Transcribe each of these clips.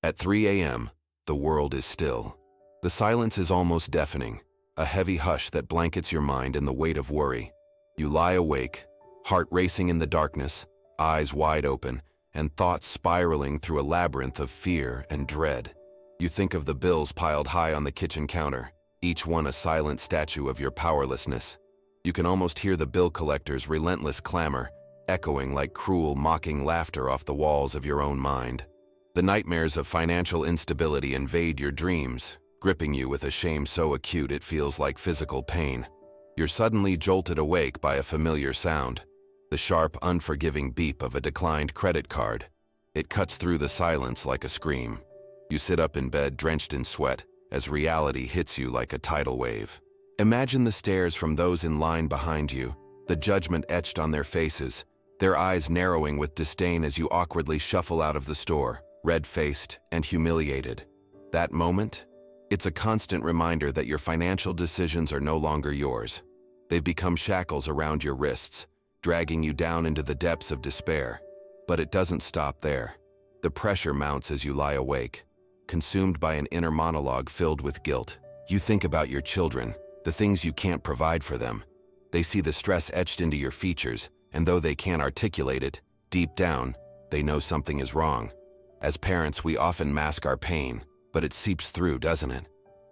At 3 a.m., the world is still. The silence is almost deafening, a heavy hush that blankets your mind in the weight of worry. You lie awake, heart racing in the darkness, eyes wide open, and thoughts spiraling through a labyrinth of fear and dread. You think of the bills piled high on the kitchen counter, each one a silent statue of your powerlessness. You can almost hear the bill collector's relentless clamor, echoing like cruel, mocking laughter off the walls of your own mind. The nightmares of financial instability invade your dreams, gripping you with a shame so acute it feels like physical pain. You're suddenly jolted awake by a familiar sound, the sharp, unforgiving beep of a declined credit card. It cuts through the silence like a scream. You sit up in bed drenched in sweat as reality hits you like a tidal wave. Imagine the stares from those in line behind you, the judgment etched on their faces, their eyes narrowing with disdain as you awkwardly shuffle out of the store, red-faced and humiliated. That moment? It's a constant reminder that your financial decisions are no longer yours. They've become shackles around your wrists, dragging you down into the depths of despair. But it doesn't stop there. The pressure mounts as you lie awake, consumed by an inner monologue filled with guilt. You think about your children, the things you can't provide for them. They see the stress etched into your features, and though they can't articulate it, deep down, they know something is wrong. As parents, we often mask our pain, but it seeps through, doesn't it?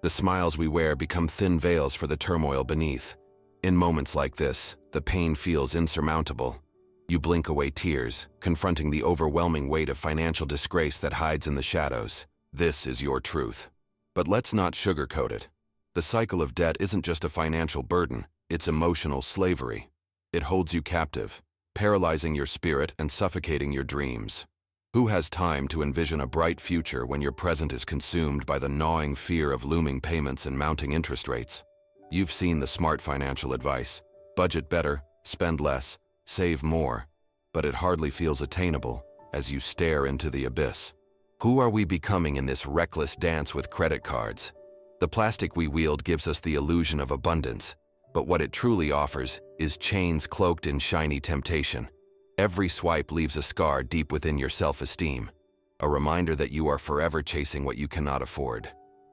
The smiles we wear become thin veils for the turmoil beneath. In moments like this, the pain feels insurmountable. You blink away tears, confronting the overwhelming weight of financial disgrace that hides in the shadows. This is your truth. But let's not sugarcoat it. The cycle of debt isn't just a financial burden, it's emotional slavery. It holds you captive, paralyzing your spirit and suffocating your dreams. Who has time to envision a bright future when your present is consumed by the gnawing fear of looming payments and mounting interest rates? You've seen the smart financial advice. Budget better, spend less, save more. But it hardly feels attainable as you stare into the abyss. Who are we becoming in this reckless dance with credit cards? The plastic we wield gives us the illusion of abundance, but what it truly offers is chains cloaked in shiny temptation. Every swipe leaves a scar deep within your self-esteem, a reminder that you are forever chasing what you cannot afford.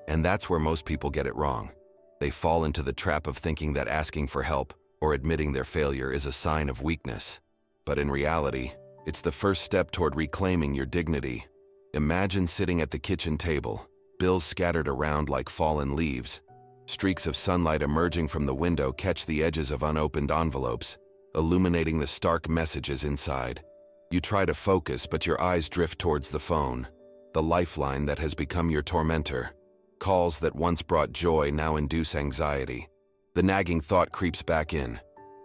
And that's where most people get it wrong. They fall into the trap of thinking that asking for help or admitting their failure is a sign of weakness. But in reality, it's the first step toward reclaiming your dignity. Imagine sitting at the kitchen table, bills scattered around like fallen leaves. Streaks of sunlight emerging from the window catch the edges of unopened envelopes, illuminating the stark messages inside. You try to focus, but your eyes drift towards the phone, the lifeline that has become your tormentor. Calls that once brought joy now induce anxiety. The nagging thought creeps back in.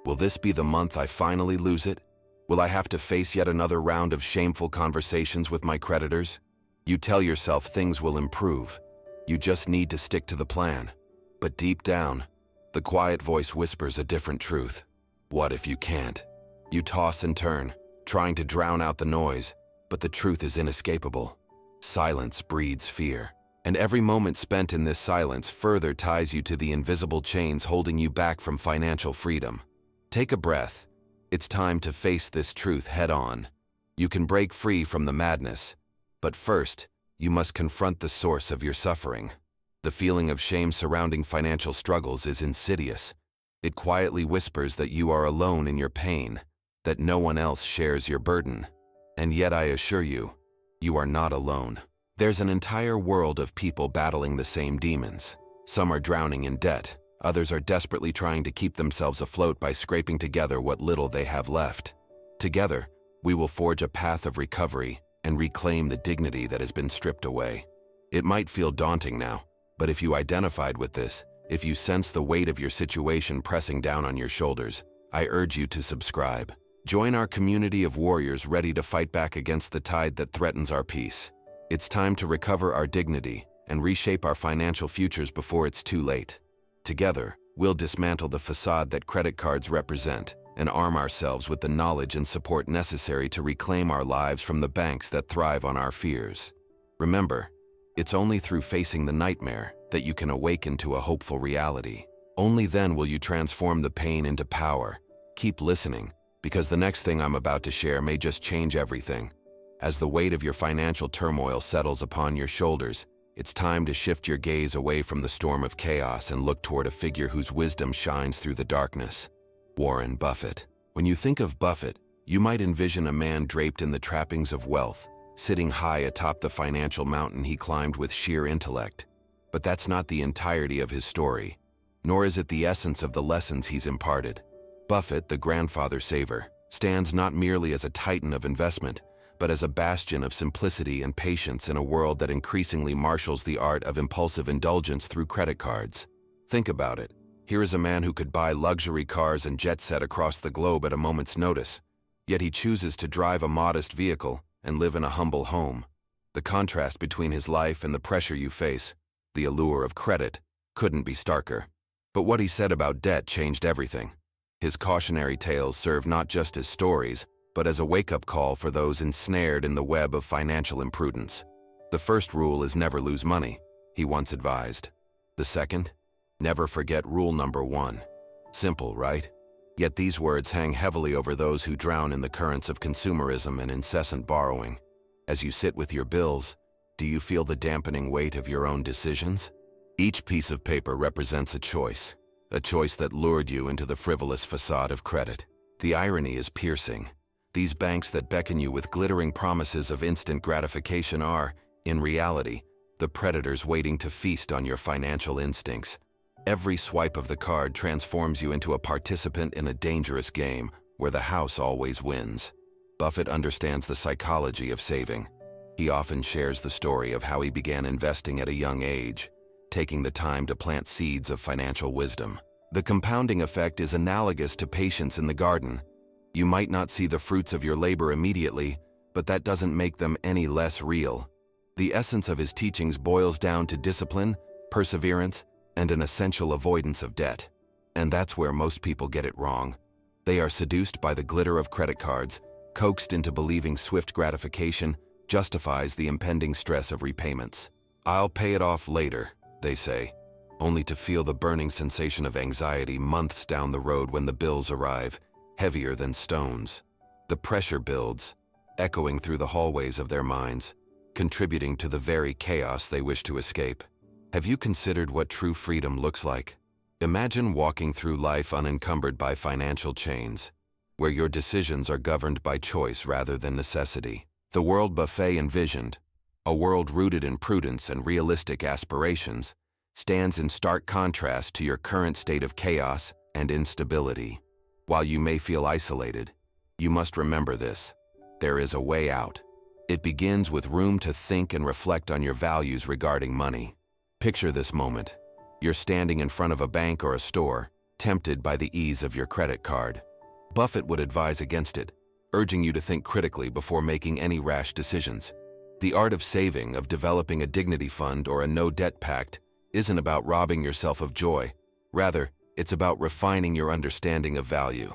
Will this be the month I finally lose it? Will I have to face yet another round of shameful conversations with my creditors? You tell yourself things will improve. You just need to stick to the plan. But deep down, the quiet voice whispers a different truth. What if you can't? You toss and turn, trying to drown out the noise, but the truth is inescapable. Silence breeds fear, and every moment spent in this silence further ties you to the invisible chains holding you back from financial freedom. Take a breath. It's time to face this truth head-on. You can break free from the madness, but first, you must confront the source of your suffering. The feeling of shame surrounding financial struggles is insidious. It quietly whispers that you are alone in your pain, that no one else shares your burden. And yet I assure you, you are not alone. There's an entire world of people battling the same demons. Some are drowning in debt. Others are desperately trying to keep themselves afloat by scraping together what little they have left. Together, we will forge a path of recovery and reclaim the dignity that has been stripped away. It might feel daunting now, but if you identified with this, if you sense the weight of your situation pressing down on your shoulders, I urge you to subscribe. Join our community of warriors ready to fight back against the tide that threatens our peace. It's time to recover our dignity and reshape our financial futures before it's too late. Together, we'll dismantle the facade that credit cards represent and arm ourselves with the knowledge and support necessary to reclaim our lives from the banks that thrive on our fears. Remember, it's only through facing the nightmare that you can awaken to a hopeful reality. Only then will you transform the pain into power. Keep listening, because the next thing I'm about to share may just change everything. As the weight of your financial turmoil settles upon your shoulders, it's time to shift your gaze away from the storm of chaos and look toward a figure whose wisdom shines through the darkness. Warren Buffett. When you think of Buffett, you might envision a man draped in the trappings of wealth, sitting high atop the financial mountain he climbed with sheer intellect. But that's not the entirety of his story, nor is it the essence of the lessons he's imparted. Buffett, the grandfather saver, stands not merely as a titan of investment, but as a bastion of simplicity and patience in a world that increasingly marshals the art of impulsive indulgence through credit cards. Think about it. Here is a man who could buy luxury cars and jet set across the globe at a moment's notice, yet he chooses to drive a modest vehicle and live in a humble home. The contrast between his life and the pressure you face, the allure of credit, couldn't be starker. But what he said about debt changed everything. His cautionary tales serve not just as stories, but as a wake-up call for those ensnared in the web of financial imprudence. The first rule is never lose money, he once advised. The second? Never forget rule number 1. Simple, right? Yet these words hang heavily over those who drown in the currents of consumerism and incessant borrowing. As you sit with your bills, do you feel the dampening weight of your own decisions? Each piece of paper represents a choice that lured you into the frivolous facade of credit. The irony is piercing. These banks that beckon you with glittering promises of instant gratification are, in reality, the predators waiting to feast on your financial instincts. Every swipe of the card transforms you into a participant in a dangerous game where the house always wins. Buffett understands the psychology of saving. He often shares the story of how he began investing at a young age, taking the time to plant seeds of financial wisdom. The compounding effect is analogous to patience in the garden. You might not see the fruits of your labor immediately, but that doesn't make them any less real. The essence of his teachings boils down to discipline, perseverance, and an essential avoidance of debt. And that's where most people get it wrong. They are seduced by the glitter of credit cards, coaxed into believing swift gratification justifies the impending stress of repayments. "I'll pay it off later," they say, only to feel the burning sensation of anxiety months down the road when the bills arrive, heavier than stones. The pressure builds, echoing through the hallways of their minds, contributing to the very chaos they wish to escape. Have you considered what true freedom looks like? Imagine walking through life unencumbered by financial chains, where your decisions are governed by choice rather than necessity. The world Buffett envisioned, a world rooted in prudence and realistic aspirations, stands in stark contrast to your current state of chaos and instability. While you may feel isolated, you must remember this: there is a way out. It begins with room to think and reflect on your values regarding money. Picture this moment. You're standing in front of a bank or a store, tempted by the ease of your credit card. Buffett would advise against it, urging you to think critically before making any rash decisions. The art of saving, of developing a dignity fund or a no-debt pact, isn't about robbing yourself of joy. Rather, it's about refining your understanding of value.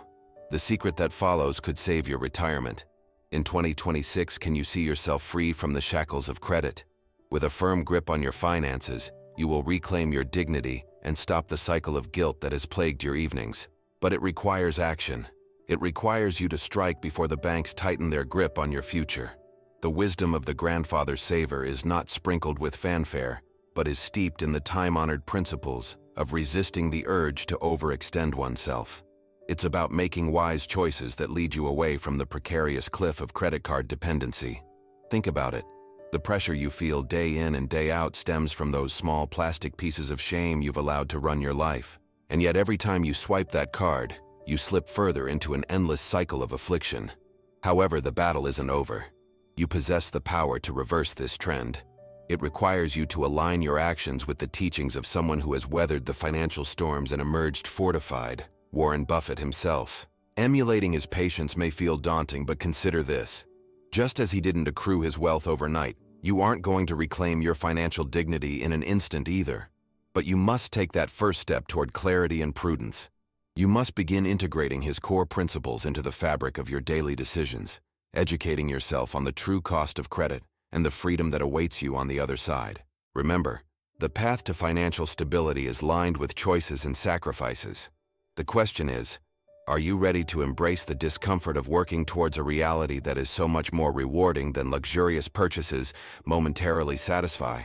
The secret that follows could save your retirement. In 2026, can you see yourself free from the shackles of credit? With a firm grip on your finances, you will reclaim your dignity and stop the cycle of guilt that has plagued your evenings. But it requires action. It requires you to strike before the banks tighten their grip on your future. The wisdom of the grandfather saver is not sprinkled with fanfare, but is steeped in the time-honored principles of resisting the urge to overextend oneself. It's about making wise choices that lead you away from the precarious cliff of credit card dependency. Think about it. The pressure you feel day in and day out stems from those small plastic pieces of shame you've allowed to run your life. And yet every time you swipe that card, you slip further into an endless cycle of affliction. However, the battle isn't over. You possess the power to reverse this trend. It requires you to align your actions with the teachings of someone who has weathered the financial storms and emerged fortified, Warren Buffett himself. Emulating his patience may feel daunting, but consider this. Just as he didn't accrue his wealth overnight, you aren't going to reclaim your financial dignity in an instant either. But you must take that first step toward clarity and prudence. You must begin integrating his core principles into the fabric of your daily decisions, educating yourself on the true cost of credit and the freedom that awaits you on the other side. Remember, the path to financial stability is lined with choices and sacrifices. The question is, Are you ready to embrace the discomfort of working towards a reality that is so much more rewarding than luxurious purchases momentarily satisfy?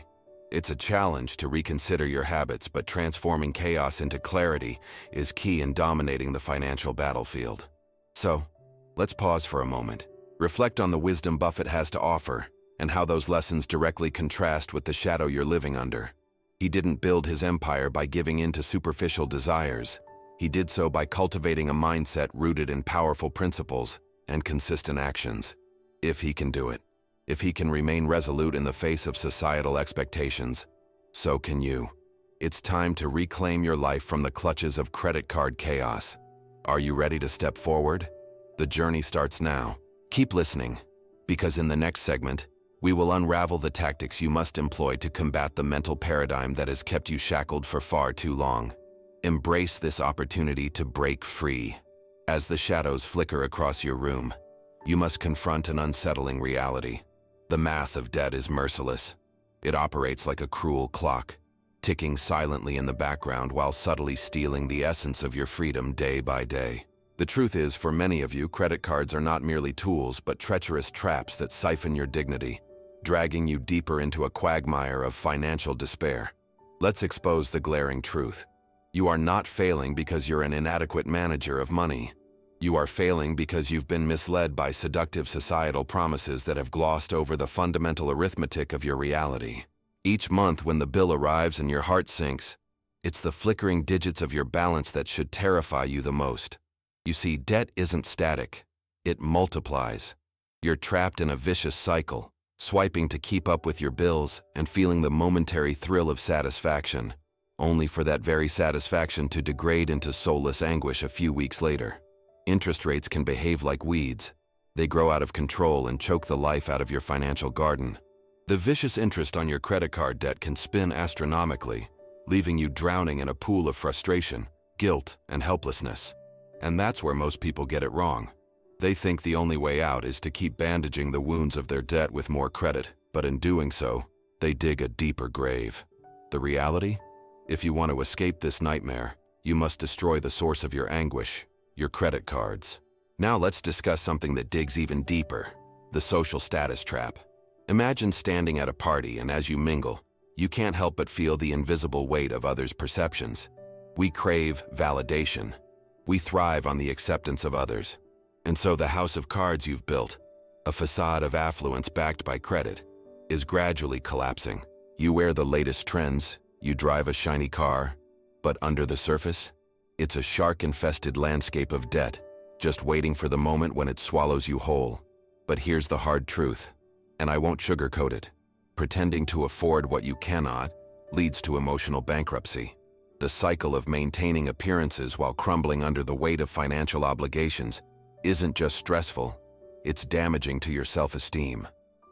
It's a challenge to reconsider your habits, but transforming chaos into clarity is key in dominating the financial battlefield. So, let's pause for a moment. Reflect on the wisdom Buffett has to offer and how those lessons directly contrast with the shadow you're living under. He didn't build his empire by giving in to superficial desires. He did so by cultivating a mindset rooted in powerful principles and consistent actions. If he can do it, if he can remain resolute in the face of societal expectations, so can you. It's time to reclaim your life from the clutches of credit card chaos. Are you ready to step forward? The journey starts now. Keep listening, because in the next segment, we will unravel the tactics you must employ to combat the mental paradigm that has kept you shackled for far too long. Embrace this opportunity to break free. As the shadows flicker across your room, you must confront an unsettling reality. The math of debt is merciless. It operates like a cruel clock, ticking silently in the background while subtly stealing the essence of your freedom day by day. The truth is, for many of you, credit cards are not merely tools but treacherous traps that siphon your dignity, dragging you deeper into a quagmire of financial despair. Let's expose the glaring truth. You are not failing because you're an inadequate manager of money. You are failing because you've been misled by seductive societal promises that have glossed over the fundamental arithmetic of your reality. Each month when the bill arrives and your heart sinks, it's the flickering digits of your balance that should terrify you the most. You see, debt isn't static. It multiplies. You're trapped in a vicious cycle, swiping to keep up with your bills and feeling the momentary thrill of satisfaction, only for that very satisfaction to degrade into soulless anguish a few weeks later. Interest rates can behave like weeds. They grow out of control and choke the life out of your financial garden. The vicious interest on your credit card debt can spin astronomically, leaving you drowning in a pool of frustration, guilt, and helplessness. And that's where most people get it wrong. They think the only way out is to keep bandaging the wounds of their debt with more credit, but in doing so, they dig a deeper grave. The reality? If you want to escape this nightmare, you must destroy the source of your anguish, your credit cards. Now let's discuss something that digs even deeper, the social status trap. Imagine standing at a party and as you mingle, you can't help but feel the invisible weight of others' perceptions. We crave validation. We thrive on the acceptance of others. And so the house of cards you've built, a facade of affluence backed by credit, is gradually collapsing. You wear the latest trends, you drive a shiny car, but under the surface, it's a shark-infested landscape of debt, just waiting for the moment when it swallows you whole. But here's the hard truth, and I won't sugarcoat it. Pretending to afford what you cannot leads to emotional bankruptcy. The cycle of maintaining appearances while crumbling under the weight of financial obligations isn't just stressful, it's damaging to your self-esteem.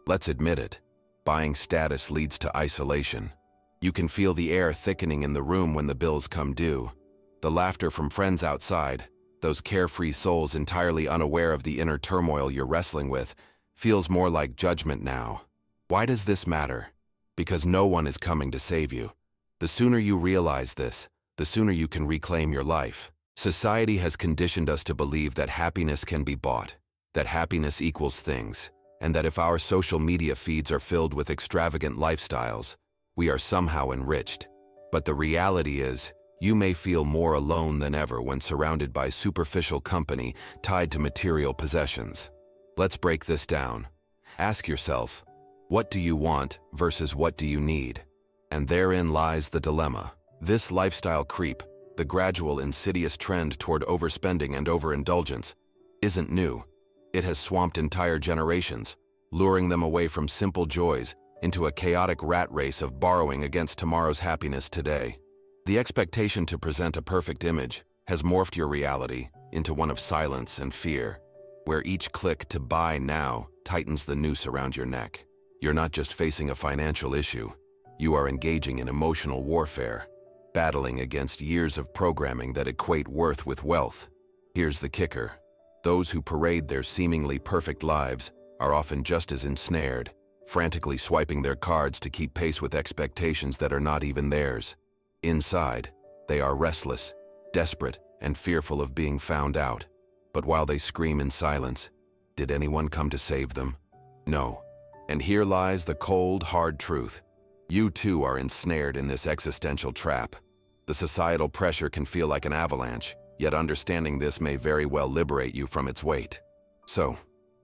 Let's admit it, buying status leads to isolation. You can feel the air thickening in the room when the bills come due. The laughter from friends outside, those carefree souls entirely unaware of the inner turmoil you're wrestling with, feels more like judgment now. Why does this matter? Because no one is coming to save you. The sooner you realize this, the sooner you can reclaim your life. Society has conditioned us to believe that happiness can be bought, that happiness equals things, and that if our social media feeds are filled with extravagant lifestyles, we are somehow enriched. But the reality is, you may feel more alone than ever when surrounded by superficial company tied to material possessions. Let's break this down. Ask yourself, what do you want versus what do you need? And therein lies the dilemma. This lifestyle creep, the gradual insidious trend toward overspending and overindulgence, isn't new. It has swamped entire generations, luring them away from simple joys into a chaotic rat race of borrowing against tomorrow's happiness today. The expectation to present a perfect image has morphed your reality into one of silence and fear, where each click to buy now tightens the noose around your neck. You're not just facing a financial issue, you are engaging in emotional warfare, battling against years of programming that equate worth with wealth. Here's the kicker. Those who parade their seemingly perfect lives are often just as ensnared, frantically swiping their cards to keep pace with expectations that are not even theirs. Inside, they are restless, desperate, and fearful of being found out. But while they scream in silence, did anyone come to save them? No. And here lies the cold, hard truth. You too are ensnared in this existential trap. The societal pressure can feel like an avalanche, yet understanding this may very well liberate you from its weight. So,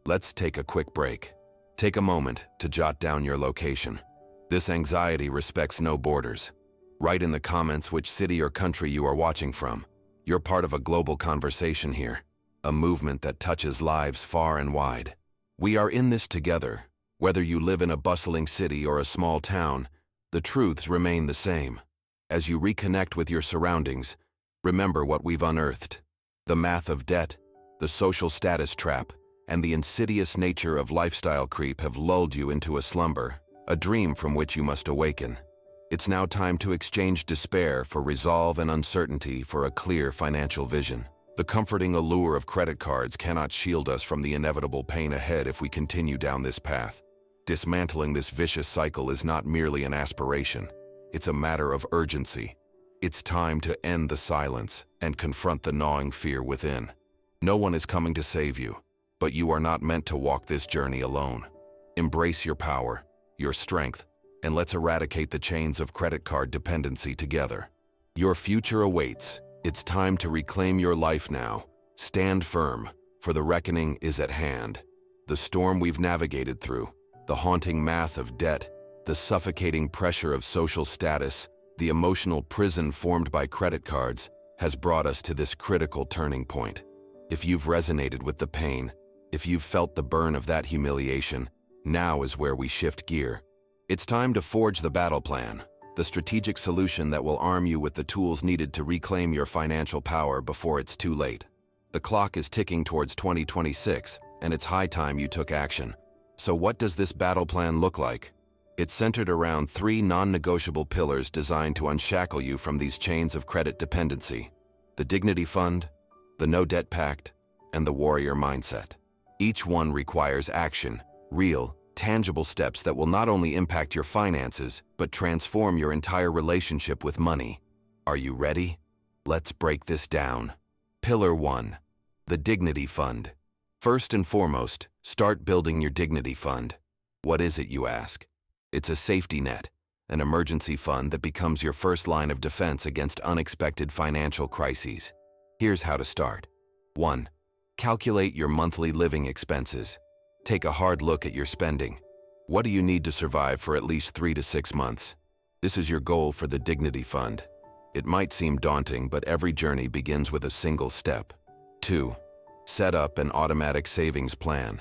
let's take a quick break. Take a moment to jot down your location. This anxiety respects no borders. Write in the comments which city or country you are watching from. You're part of a global conversation here, a movement that touches lives far and wide. We are in this together. Whether you live in a bustling city or a small town, the truths remain the same. As you reconnect with your surroundings, remember what we've unearthed. The math of debt, the social status trap, and the insidious nature of lifestyle creep have lulled you into a slumber, a dream from which you must awaken. It's now time to exchange despair for resolve and uncertainty for a clear financial vision. The comforting allure of credit cards cannot shield us from the inevitable pain ahead if we continue down this path. Dismantling this vicious cycle is not merely an aspiration. It's a matter of urgency. It's time to end the silence and confront the gnawing fear within. No one is coming to save you, but you are not meant to walk this journey alone. Embrace your power, your strength, and let's eradicate the chains of credit card dependency together. Your future awaits. It's time to reclaim your life now. Stand firm, for the reckoning is at hand. The storm we've navigated through, the haunting math of debt, the suffocating pressure of social status, the emotional prison formed by credit cards, has brought us to this critical turning point. If you've resonated with the pain, if you've felt the burn of that humiliation, now is where we shift gear. It's time to forge the battle plan, the strategic solution that will arm you with the tools needed to reclaim your financial power before it's too late. The clock is ticking towards 2026, and it's high time you took action. So what does this battle plan look like? It's centered around 3 non-negotiable pillars designed to unshackle you from these chains of credit dependency: the Dignity Fund, the No Debt Pact, and the Warrior Mindset. Each one requires action, real, tangible steps that will not only impact your finances, but transform your entire relationship with money. Are you ready? Let's break this down. Pillar 1. The Dignity Fund. First and foremost, start building your Dignity Fund. What is it, you ask? It's a safety net, an emergency fund that becomes your first line of defense against unexpected financial crises. Here's how to start. 1. Calculate your monthly living expenses. Take a hard look at your spending. What do you need to survive for at least 3 to 6 months? This is your goal for the Dignity Fund. It might seem daunting, but every journey begins with a single step. 2. Set up an automatic savings plan.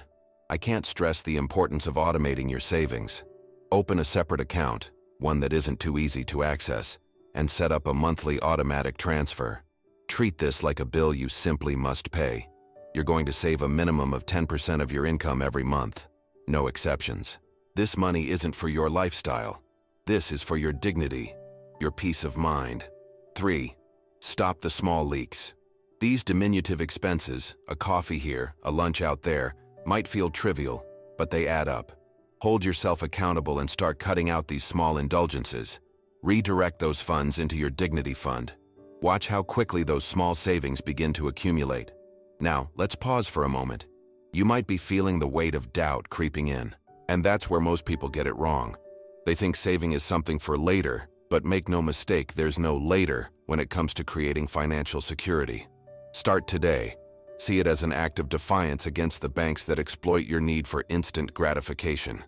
I can't stress the importance of automating your savings. Open a separate account, one that isn't too easy to access, and set up a monthly automatic transfer. Treat this like a bill you simply must pay. You're going to save a minimum of 10% of your income every month. No exceptions. This money isn't for your lifestyle. This is for your dignity, your peace of mind. 3. Stop the small leaks. These diminutive expenses, a coffee here, a lunch out there, might feel trivial, but they add up. Hold yourself accountable and start cutting out these small indulgences. Redirect those funds into your Dignity Fund. Watch how quickly those small savings begin to accumulate. Now, let's pause for a moment. You might be feeling the weight of doubt creeping in, and that's where most people get it wrong. They think saving is something for later, but make no mistake, there's no later when it comes to creating financial security. Start today. See it as an act of defiance against the banks that exploit your need for instant gratification.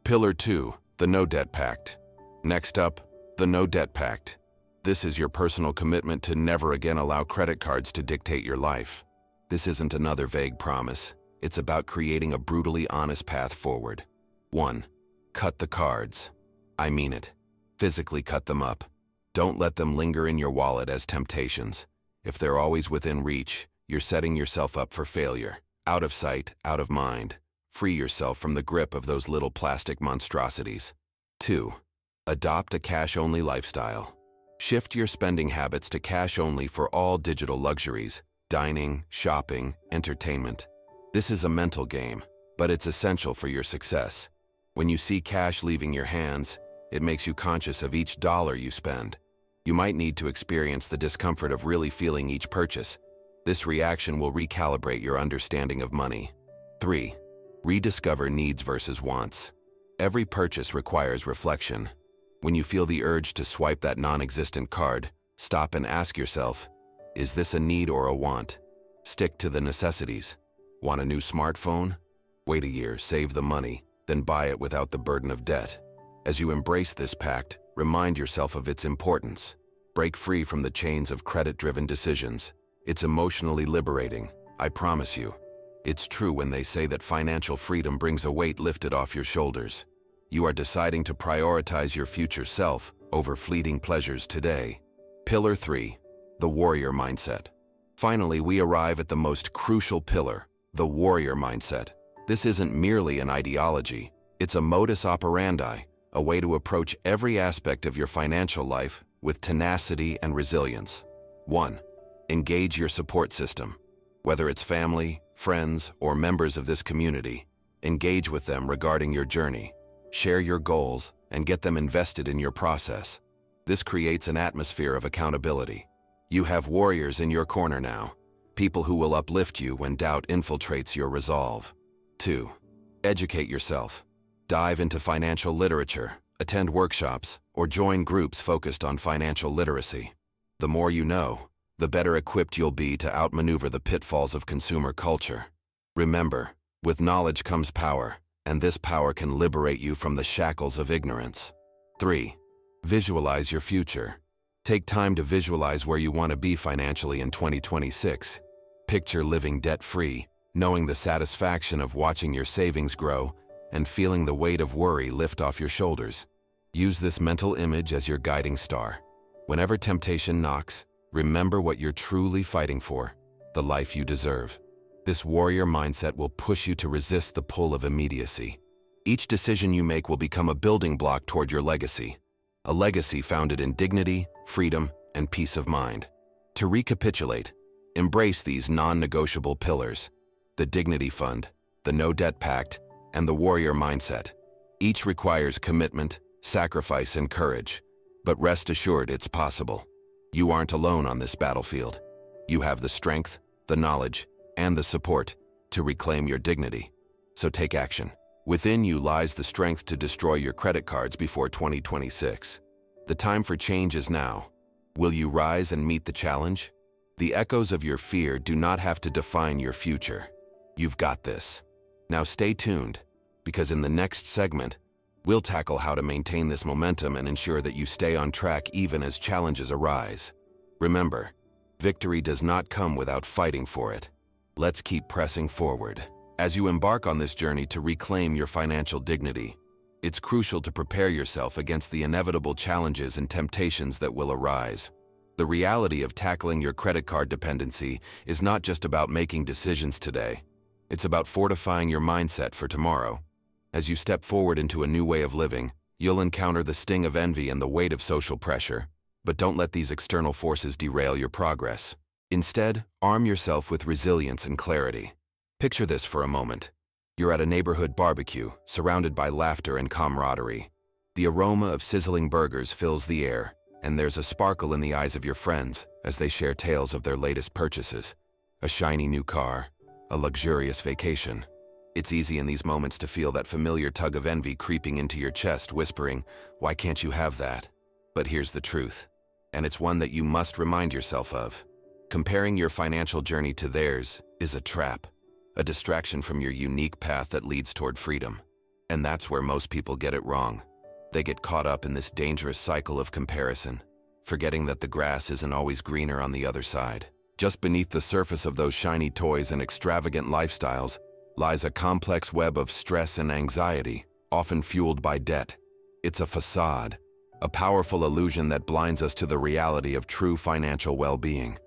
Pillar 2, the No Debt Pact. Next up, the No Debt Pact. This is your personal commitment to never again allow credit cards to dictate your life. This isn't another vague promise. It's about creating a brutally honest path forward. 1. Cut the cards. I mean it. Physically cut them up. Don't let them linger in your wallet as temptations. If they're always within reach, you're setting yourself up for failure. Out of sight, out of mind. Free yourself from the grip of those little plastic monstrosities. 2. Adopt a cash-only lifestyle. Shift your spending habits to cash-only for all digital luxuries, dining, shopping, entertainment. This is a mental game, but it's essential for your success. When you see cash leaving your hands, it makes you conscious of each dollar you spend. You might need to experience the discomfort of really feeling each purchase. This reaction will recalibrate your understanding of money. 3. Rediscover needs versus wants. Every purchase requires reflection. When you feel the urge to swipe that non-existent card, stop and ask yourself, is this a need or a want? Stick to the necessities. Want a new smartphone? Wait a year, save the money, then buy it without the burden of debt. As you embrace this pact, remind yourself of its importance. Break free from the chains of credit-driven decisions. It's emotionally liberating, I promise you. It's true when they say that financial freedom brings a weight lifted off your shoulders. You are deciding to prioritize your future self over fleeting pleasures today. Pillar 3. The warrior mindset. Finally, we arrive at the most crucial pillar, the warrior mindset. This isn't merely an ideology, it's a modus operandi, a way to approach every aspect of your financial life with tenacity and resilience. 1. Engage your support system. Whether it's family, friends, or members of this community, engage with them regarding your journey. Share your goals and get them invested in your process. This creates an atmosphere of accountability. You have warriors in your corner now, people who will uplift you when doubt infiltrates your resolve. 2. Educate yourself. Dive into financial literature, attend workshops, or join groups focused on financial literacy. The more you know, the better equipped you'll be to outmaneuver the pitfalls of consumer culture. Remember, with knowledge comes power, and this power can liberate you from the shackles of ignorance. 3. Visualize your future. Take time to visualize where you want to be financially in 2026. Picture living debt-free, knowing the satisfaction of watching your savings grow and feeling the weight of worry lift off your shoulders. Use this mental image as your guiding star. Whenever temptation knocks, remember what you're truly fighting for, the life you deserve. This warrior mindset will push you to resist the pull of immediacy. Each decision you make will become a building block toward your legacy, a legacy founded in dignity, freedom, and peace of mind. To recapitulate, embrace these non-negotiable pillars: the Dignity Fund, the No Debt Pact, and the Warrior Mindset. Each requires commitment, sacrifice, and courage, but rest assured it's possible. You aren't alone on this battlefield. You have the strength, the knowledge, and the support to reclaim your dignity. So take action. Within you lies the strength to destroy your credit cards before 2026. The time for change is now. Will you rise and meet the challenge? The echoes of your fear do not have to define your future. You've got this. Now stay tuned, because in the next segment, we'll tackle how to maintain this momentum and ensure that you stay on track even as challenges arise. Remember, victory does not come without fighting for it. Let's keep pressing forward. As you embark on this journey to reclaim your financial dignity, it's crucial to prepare yourself against the inevitable challenges and temptations that will arise. The reality of tackling your credit card dependency is not just about making decisions today. It's about fortifying your mindset for tomorrow. As you step forward into a new way of living, you'll encounter the sting of envy and the weight of social pressure. But don't let these external forces derail your progress. Instead, arm yourself with resilience and clarity. Picture this for a moment. You're at a neighborhood barbecue, surrounded by laughter and camaraderie. The aroma of sizzling burgers fills the air, and there's a sparkle in the eyes of your friends as they share tales of their latest purchases. A shiny new car, a luxurious vacation. It's easy in these moments to feel that familiar tug of envy creeping into your chest, whispering, "Why can't you have that?" But here's the truth, and it's one that you must remind yourself of. Comparing your financial journey to theirs is a trap, a distraction from your unique path that leads toward freedom. And that's where most people get it wrong. They get caught up in this dangerous cycle of comparison, forgetting that the grass isn't always greener on the other side. Just beneath the surface of those shiny toys and extravagant lifestyles lies a complex web of stress and anxiety, often fueled by debt. It's a facade, a powerful illusion that blinds us to the reality of true financial well-being.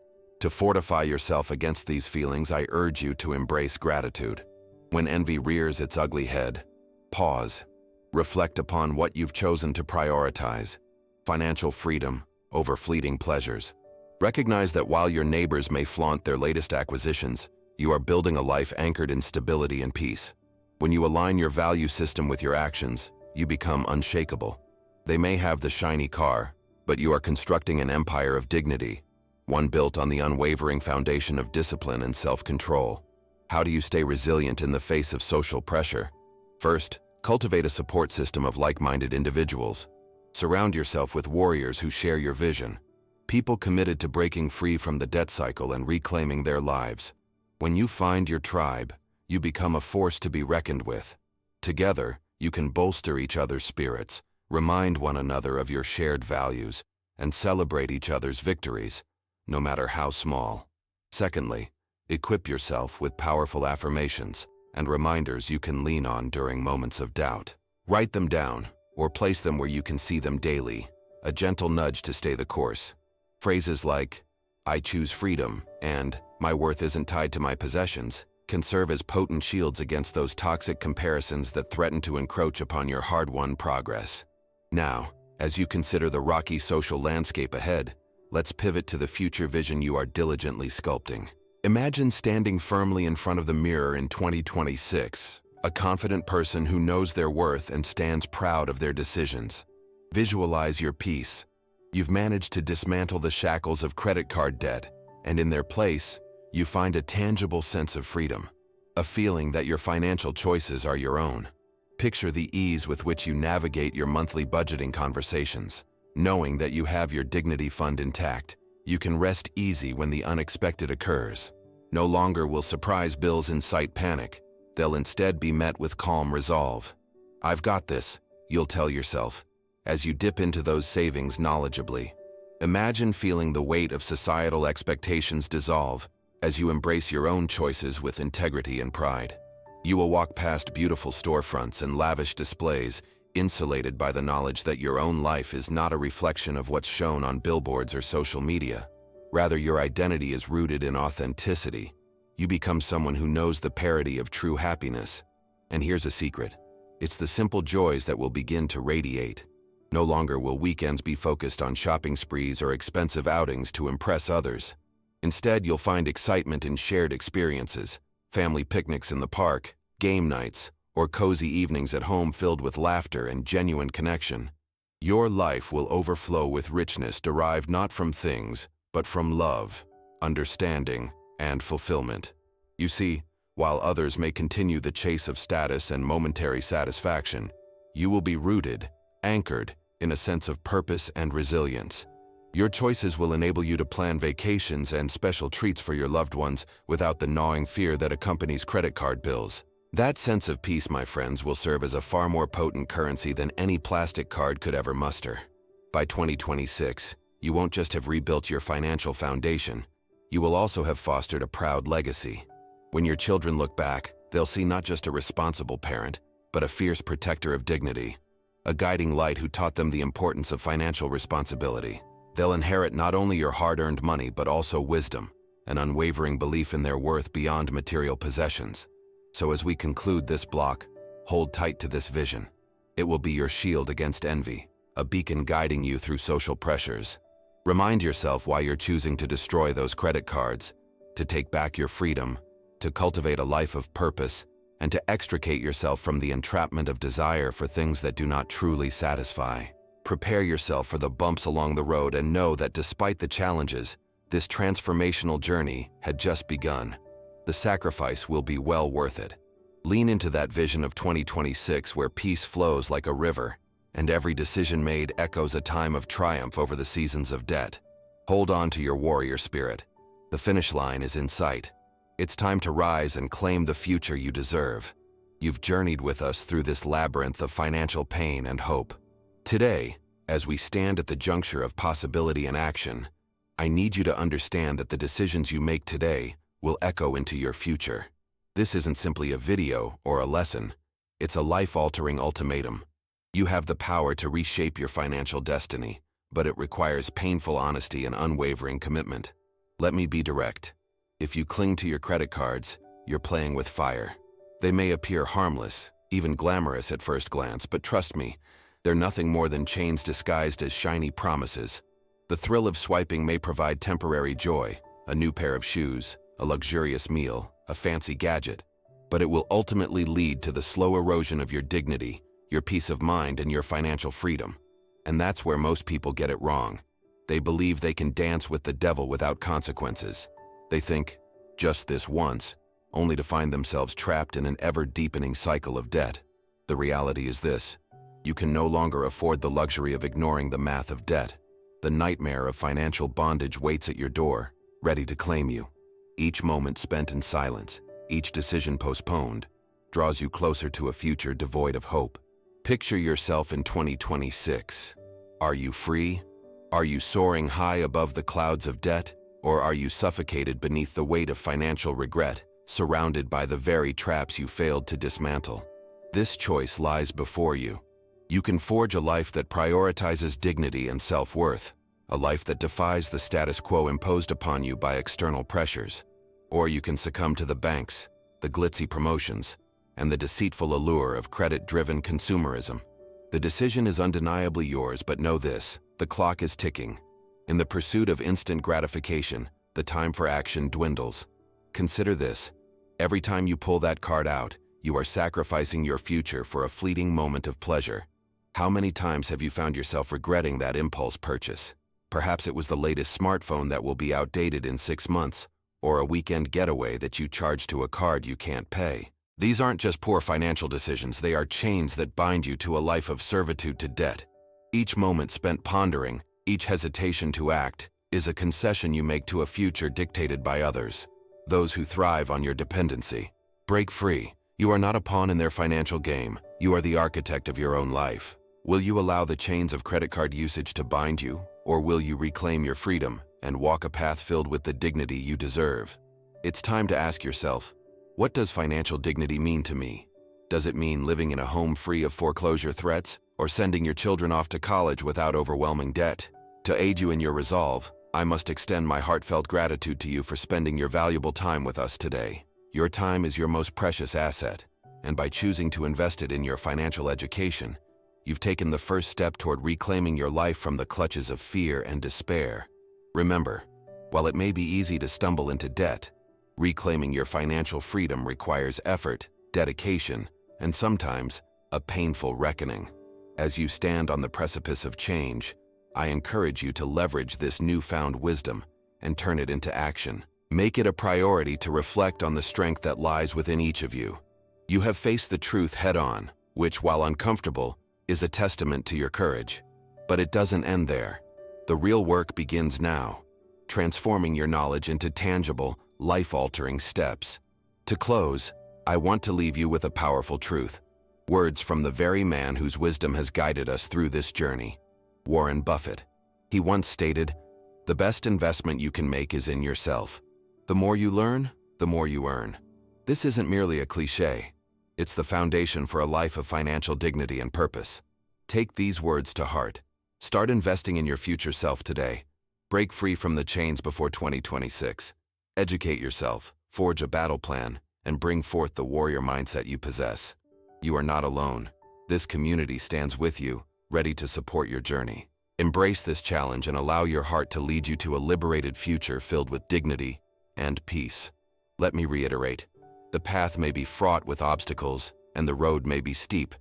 To fortify yourself against these feelings, I urge you to embrace gratitude. When envy rears its ugly head, pause. Reflect upon what you've chosen to prioritize: financial freedom over fleeting pleasures. Recognize that while your neighbors may flaunt their latest acquisitions, you are building a life anchored in stability and peace. When you align your value system with your actions, you become unshakable. They may have the shiny car, but you are constructing an empire of dignity, one built on the unwavering foundation of discipline and self-control. How do you stay resilient in the face of social pressure? First, cultivate a support system of like-minded individuals. Surround yourself with warriors who share your vision. People committed to breaking free from the debt cycle and reclaiming their lives. When you find your tribe, you become a force to be reckoned with. Together, you can bolster each other's spirits, remind one another of your shared values, and celebrate each other's victories, no matter how small. Secondly, equip yourself with powerful affirmations and reminders you can lean on during moments of doubt. Write them down, or place them where you can see them daily, a gentle nudge to stay the course. Phrases like, "I choose freedom," and "My worth isn't tied to my possessions," can serve as potent shields against those toxic comparisons that threaten to encroach upon your hard-won progress. Now, as you consider the rocky social landscape ahead, let's pivot to the future vision you are diligently sculpting. Imagine standing firmly in front of the mirror in 2026, a confident person who knows their worth and stands proud of their decisions. Visualize your peace. You've managed to dismantle the shackles of credit card debt, and in their place, you find a tangible sense of freedom, a feeling that your financial choices are your own. Picture the ease with which you navigate your monthly budgeting conversations. Knowing that you have your dignity fund intact, you can rest easy when the unexpected occurs. No longer will surprise bills incite panic. They'll instead be met with calm resolve. "I've got this," you'll tell yourself, as you dip into those savings knowledgeably. Imagine feeling the weight of societal expectations dissolve as you embrace your own choices with integrity and pride. You will walk past beautiful storefronts and lavish displays, insulated by the knowledge that your own life is not a reflection of what's shown on billboards or social media. Rather, your identity is rooted in authenticity. You become someone who knows the parity of true happiness. And here's a secret. It's the simple joys that will begin to radiate. No longer will weekends be focused on shopping sprees or expensive outings to impress others. Instead, you'll find excitement in shared experiences, family picnics in the park, game nights, or cozy evenings at home filled with laughter and genuine connection. Your life will overflow with richness derived not from things, but from love, understanding, and fulfillment. You see, while others may continue the chase of status and momentary satisfaction, you will be rooted, anchored, in a sense of purpose and resilience. Your choices will enable you to plan vacations and special treats for your loved ones without the gnawing fear that accompanies credit card bills. That sense of peace, my friends, will serve as a far more potent currency than any plastic card could ever muster. By 2026, you won't just have rebuilt your financial foundation, you will also have fostered a proud legacy. When your children look back, they'll see not just a responsible parent, but a fierce protector of dignity, a guiding light who taught them the importance of financial responsibility. They'll inherit not only your hard-earned money, but also wisdom, an unwavering belief in their worth beyond material possessions. So as we conclude this block, hold tight to this vision. It will be your shield against envy, a beacon guiding you through social pressures. Remind yourself why you're choosing to destroy those credit cards, to take back your freedom, to cultivate a life of purpose, and to extricate yourself from the entrapment of desire for things that do not truly satisfy. Prepare yourself for the bumps along the road and know that despite the challenges, this transformational journey had just begun. The sacrifice will be well worth it. Lean into that vision of 2026 where peace flows like a river, and every decision made echoes a time of triumph over the seasons of debt. Hold on to your warrior spirit. The finish line is in sight. It's time to rise and claim the future you deserve. You've journeyed with us through this labyrinth of financial pain and hope. Today, as we stand at the juncture of possibility and action, I need you to understand that the decisions you make today will echo into your future. This isn't simply a video or a lesson. It's a life-altering ultimatum. You have the power to reshape your financial destiny, but it requires painful honesty and unwavering commitment. Let me be direct. If you cling to your credit cards, you're playing with fire. They may appear harmless, even glamorous at first glance, but trust me, they're nothing more than chains disguised as shiny promises. The thrill of swiping may provide temporary joy, a new pair of shoes, a luxurious meal, a fancy gadget, but it will ultimately lead to the slow erosion of your dignity, your peace of mind, and your financial freedom. And that's where most people get it wrong. They believe they can dance with the devil without consequences. They think, just this once, only to find themselves trapped in an ever-deepening cycle of debt. The reality is this: you can no longer afford the luxury of ignoring the math of debt. The nightmare of financial bondage waits at your door, ready to claim you. Each moment spent in silence, each decision postponed, draws you closer to a future devoid of hope. Picture yourself in 2026. Are you free? Are you soaring high above the clouds of debt? Or are you suffocated beneath the weight of financial regret, surrounded by the very traps you failed to dismantle? This choice lies before you. You can forge a life that prioritizes dignity and self-worth, a life that defies the status quo imposed upon you by external pressures. Or you can succumb to the banks, the glitzy promotions, and the deceitful allure of credit-driven consumerism. The decision is undeniably yours, but know this: the clock is ticking. In the pursuit of instant gratification, the time for action dwindles. Consider this: every time you pull that card out, you are sacrificing your future for a fleeting moment of pleasure. How many times have you found yourself regretting that impulse purchase? Perhaps it was the latest smartphone that will be outdated in 6 months, or a weekend getaway that you charged to a card you can't pay. These aren't just poor financial decisions, they are chains that bind you to a life of servitude to debt. Each moment spent pondering, each hesitation to act, is a concession you make to a future dictated by others, those who thrive on your dependency. Break free. You are not a pawn in their financial game. You are the architect of your own life. Will you allow the chains of credit card usage to bind you, or will you reclaim your freedom and walk a path filled with the dignity you deserve? It's time to ask yourself, what does financial dignity mean to me? Does it mean living in a home free of foreclosure threats, or sending your children off to college without overwhelming debt? To aid you in your resolve, I must extend my heartfelt gratitude to you for spending your valuable time with us today. Your time is your most precious asset, and by choosing to invest it in your financial education, you've taken the first step toward reclaiming your life from the clutches of fear and despair. Remember, while it may be easy to stumble into debt, reclaiming your financial freedom requires effort, dedication, and sometimes a painful reckoning. As you stand on the precipice of change, I encourage you to leverage this newfound wisdom and turn it into action. Make it a priority to reflect on the strength that lies within each of you. You have faced the truth head-on, which, while uncomfortable, is a testament to your courage. But it doesn't end there. The real work begins now, transforming your knowledge into tangible, life-altering steps. To close, I want to leave you with a powerful truth. Words from the very man whose wisdom has guided us through this journey, Warren Buffett. He once stated, "The best investment you can make is in yourself. The more you learn, the more you earn." This isn't merely a cliche. It's the foundation for a life of financial dignity and purpose. Take these words to heart. Start investing in your future self today. Break free from the chains before 2026. Educate yourself, forge a battle plan, and bring forth the warrior mindset you possess. You are not alone. This community stands with you, ready to support your journey. Embrace this challenge and allow your heart to lead you to a liberated future filled with dignity and peace. Let me reiterate, the path may be fraught with obstacles and the road may be steep,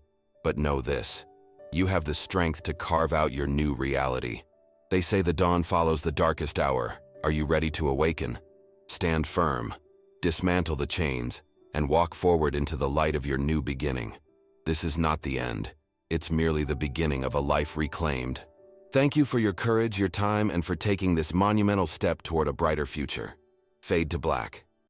but know this: you have the strength to carve out your new reality. They say the dawn follows the darkest hour. Are you ready to awaken? Stand firm, dismantle the chains, and walk forward into the light of your new beginning. This is not the end. It's merely the beginning of a life reclaimed. Thank you for your courage, your time, and for taking this monumental step toward a brighter future. Fade to black.